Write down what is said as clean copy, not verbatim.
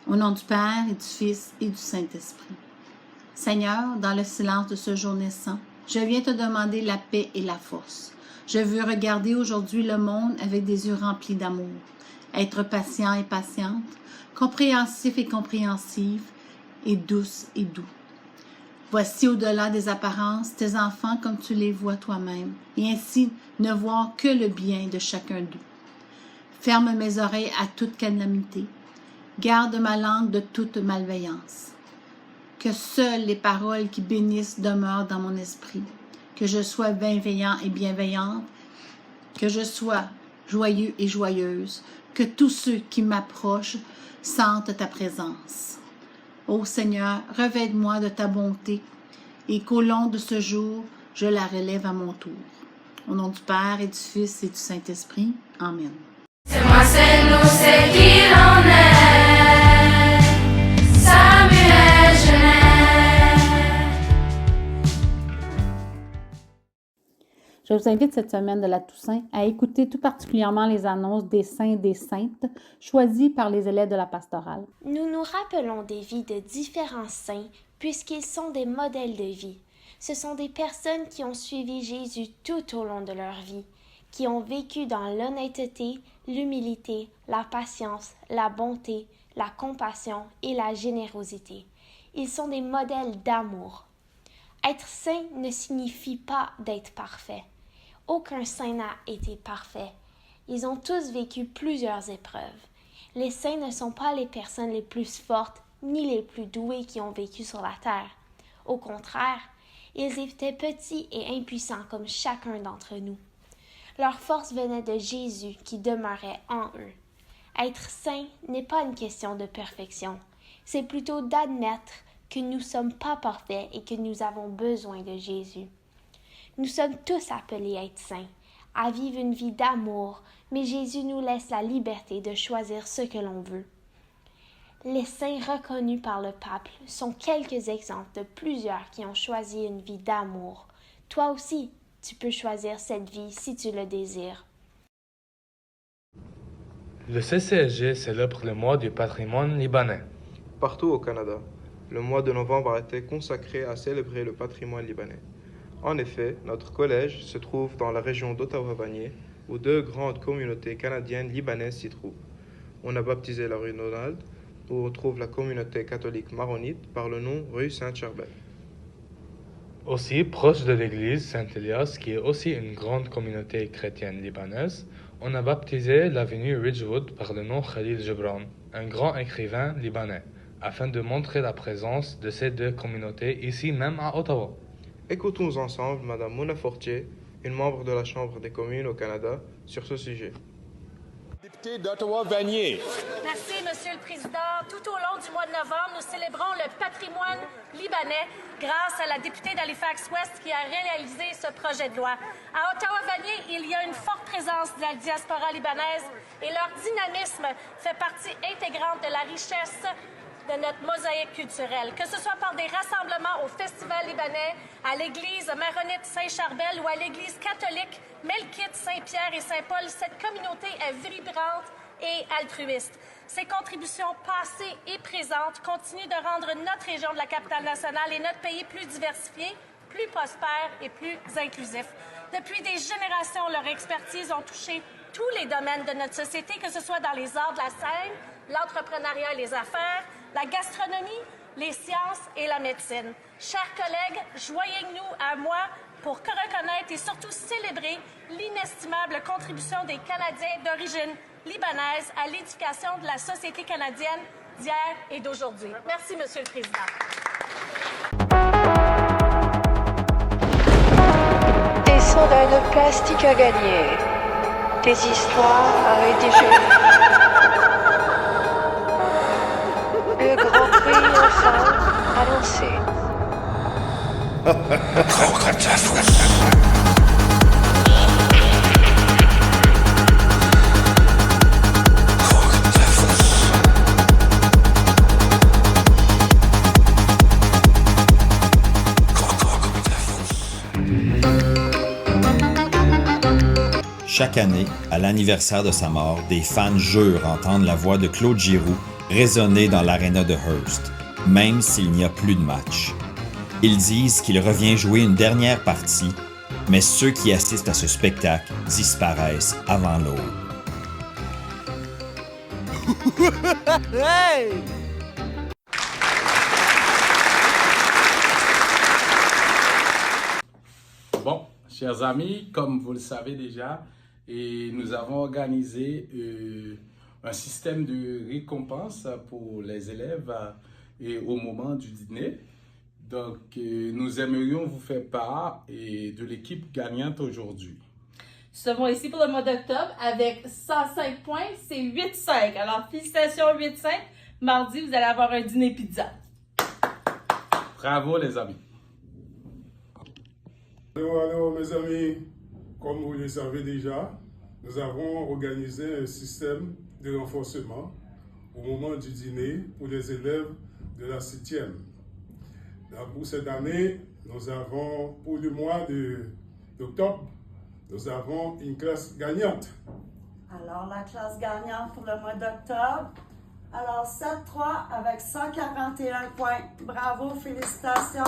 Au nom du Père et du Fils et du Saint-Esprit. Seigneur, dans le silence de ce jour naissant, je viens te demander la paix et la force. Je veux regarder aujourd'hui le monde avec des yeux remplis d'amour, être patient et patiente, compréhensif et compréhensive, et douce et doux. Voici au-delà des apparences tes enfants comme tu les vois toi-même, et ainsi ne voir que le bien de chacun d'eux. Ferme mes oreilles à toute calamité. Garde ma langue de toute malveillance. Que seules les paroles qui bénissent demeurent dans mon esprit. Que je sois bienveillant et bienveillante. Que je sois joyeux et joyeuse. Que tous ceux qui m'approchent sentent ta présence. Ô Seigneur, revêt-moi de ta bonté et qu'au long de ce jour, je la relève à mon tour. Au nom du Père et du Fils et du Saint-Esprit. Amen. C'est moi, c'est nous, c'est qui l'on est. Samuel Genest. Je vous invite cette semaine de la Toussaint à écouter tout particulièrement les annonces des saints et des saintes choisis par les élèves de la pastorale. Nous nous rappelons des vies de différents saints puisqu'ils sont des modèles de vie. Ce sont des personnes qui ont suivi Jésus tout au long de leur vie, qui ont vécu dans l'honnêteté, l'humilité, la patience, la bonté, la compassion et la générosité. Ils sont des modèles d'amour. Être saint ne signifie pas d'être parfait. Aucun saint n'a été parfait. Ils ont tous vécu plusieurs épreuves. Les saints ne sont pas les personnes les plus fortes ni les plus douées qui ont vécu sur la terre. Au contraire, ils étaient petits et impuissants comme chacun d'entre nous. Leur force venait de Jésus qui demeurait en eux. Être saint n'est pas une question de perfection. C'est plutôt d'admettre que nous ne sommes pas parfaits et que nous avons besoin de Jésus. Nous sommes tous appelés à être saints, à vivre une vie d'amour, mais Jésus nous laisse la liberté de choisir ce que l'on veut. Les saints reconnus par le pape sont quelques exemples de plusieurs qui ont choisi une vie d'amour. Toi aussi, tu peux choisir cette vie si tu le désires. Le CCSG célèbre le mois du patrimoine libanais. Partout au Canada, le mois de novembre a été consacré à célébrer le patrimoine libanais. En effet, notre collège se trouve dans la région d'Ottawa-Vanier, où deux grandes communautés canadiennes libanaises s'y trouvent. On a baptisé la rue Donald, où on trouve la communauté catholique maronite, par le nom rue Saint-Charbel. Aussi proche de l'église Saint-Elias, qui est aussi une grande communauté chrétienne libanaise, on a baptisé l'avenue Ridgewood par le nom Khalil Gibran, un grand écrivain libanais, afin de montrer la présence de ces deux communautés ici même à Ottawa. Écoutons ensemble Madame Mona Fortier, une membre de la Chambre des communes au Canada, sur ce sujet. Député d'Ottawa-Vanier. Merci, Monsieur le Président. Tout au long du mois de novembre, nous célébrons le patrimoine libanais grâce à la députée d'Halifax-Ouest qui a réalisé ce projet de loi. À Ottawa-Vanier, il y a une forte présence de la diaspora libanaise et leur dynamisme fait partie intégrante de la richesse de notre mosaïque culturelle, que ce soit par des rassemblements au Festival libanais, à l'église maronite Saint-Charbel ou à l'église catholique Melkite Saint-Pierre et Saint-Paul, cette communauté est vibrante et altruiste. Ses contributions passées et présentes continuent de rendre notre région de la capitale nationale et notre pays plus diversifié, plus prospère et plus inclusif. Depuis des générations, leur expertise ont touché tous les domaines de notre société, que ce soit dans les arts de la scène, l'entrepreneuriat et les affaires, la gastronomie, les sciences et la médecine. Chers collègues, joignez-nous à moi pour reconnaître et surtout célébrer l'inestimable contribution des Canadiens d'origine libanaise à l'éducation de la société canadienne d'hier et d'aujourd'hui. Merci, Monsieur le Président. Des sondages de plastique à gagner. Des histoires à rédiger. Le Grand Prix enfin annoncé. Chaque année, à l'anniversaire de sa mort, des fans jurent entendre la voix de Claude Giroux résonner dans l'aréna de Hearst, même s'il n'y a plus de match. Ils disent qu'il revient jouer une dernière partie, mais ceux qui assistent à ce spectacle disparaissent avant l'aube. Hey! Bon, chers amis, comme vous le savez déjà, nous avons organisé un système de récompense pour les élèves au moment du dîner. Donc, nous aimerions vous faire part de l'équipe gagnante aujourd'hui. Nous sommes ici pour le mois d'octobre avec 105 points, c'est 8-5. Alors, félicitations 8-5. Mardi, vous allez avoir un dîner pizza. Bravo les amis. Alors mes amis, comme vous le savez déjà, nous avons organisé un système de renforcement au moment du dîner pour les élèves de la 7e. Pour cette année, nous avons, pour le mois d'octobre, nous avons une classe gagnante. Alors, la classe gagnante pour le mois d'octobre, alors 7-3 avec 141 points. Bravo, félicitations!